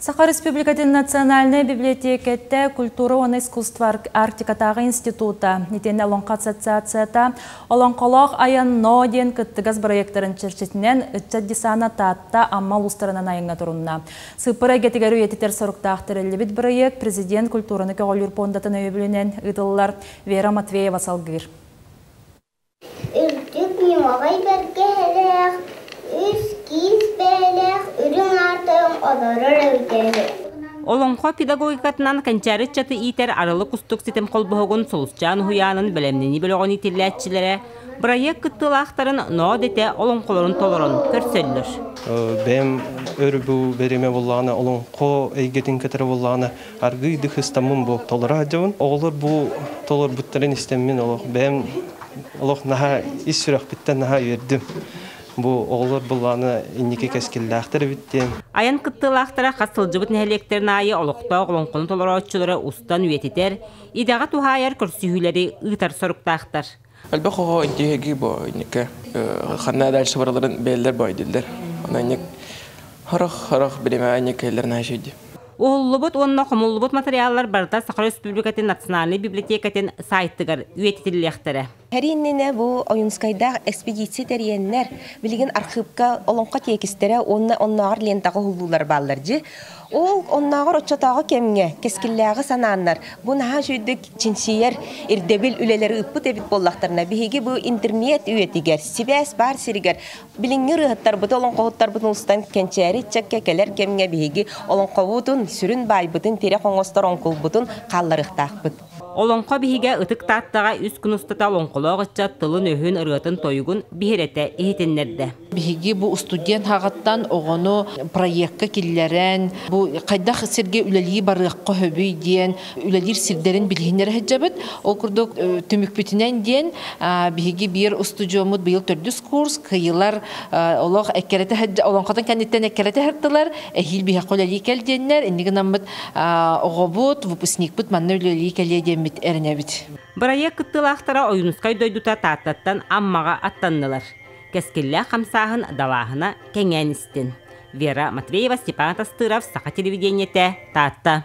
Саха Республикатын Национальная библиотекетте культура и искусство Арктикатағы института, нетені Олонқа ассоциацията, Олонқолақ аян ноден кыттығыз проекторын черчетінен үтчәддисана татта амма ұлыстарынан айыңа тұрынна. Сыпыра гетігеру ететер сұрықтақтыр әлібіт проект президент культураны көғолыр пондатын өйбілінен ұдылылар Вера Матвеева салғыр. Үрдік немағай бәргелер, үскіз бәлер, үрін артың оларыр өйдері. Олонқо педагогикатынан канчары чаты итер аралы кустук ситем колбоғын солусчан хуянын білемнені білоғын итерләтчілері проект кыттылақтарын нод ете олонқоларын толырын көрсөллір. Бәм өрбу береме болланы, олонқо әйгетін кәтірі болланы аргыйды хыстамын бұл толыра жауын. Олар бұл толыр бұттарын істеммен бәм олық наға ис сүрек біттен наға өрдім. Бу олар буланы иннеке кескилләхтер биттен. Аян кыттылахтара касылжыбыт нәһәлектерин айы олоқта оғлонқоны толорочулары устан үетитер, идага тухайар көрсүһүләри ытар соруктахтар. Албахо интеги бо иннеке ханна дальше бараларын беллер байдылдар. Ана иннек харах билеме иннекелер нәшиди. Уллубут онна хомуллубут материаллар барда Саха Республикатын Национальный библиотекатын сайттыгар үетитилләхтәре. Хәриннене бу Оюнскайда экспедиция терьеннәр билген архивка олонка текистере оннагыр лентагы хуллулар балларҗы. Ол оннагыр очатагы кемгә кескилләгы сананнар. Бу наһа җүдек чинсияр ирдебил үлеләре үппү дебит боллактарына биһиге бу интернет үетигәр сибәс бар сиригәр билингер хаттар бу олонка хоттар бу устан кенчәри чакка келер кемгә биһиге олонка бутун сүрүн бай бутун тере коңостор онкул бутун калларыктак бут. Олонқо биһиге ытык таттаға үс күн устата олонқолоғыча тылын өһүн ырыатын тойгун биһирете ихитеннерде. Биһиге бу студент хагаттан оғону проектка киллерен, бу кайдах сирге үлелии барыqqa хөбүй диен, үлелир сирдерин билһиннер хаҗабыт, ол курдук төмүкбүтүнен диен, биһиге бир студиомут быйыл 400 курс, кыйлар олог эккерете хаҗа олонқотан кандидаттан эккерете хартылар, эхил биһа колали келденнер, индиген намыт оғобут, выпускникбут манна үлелии келден Проект кыттылақтара Оюнскай дойдута таттаттан аммаға аттаннылар. Кескіллі қамсағын далағына кәңәністін. Вера Матвеева, Степан Тастыров, Саха телевидениете, Татта.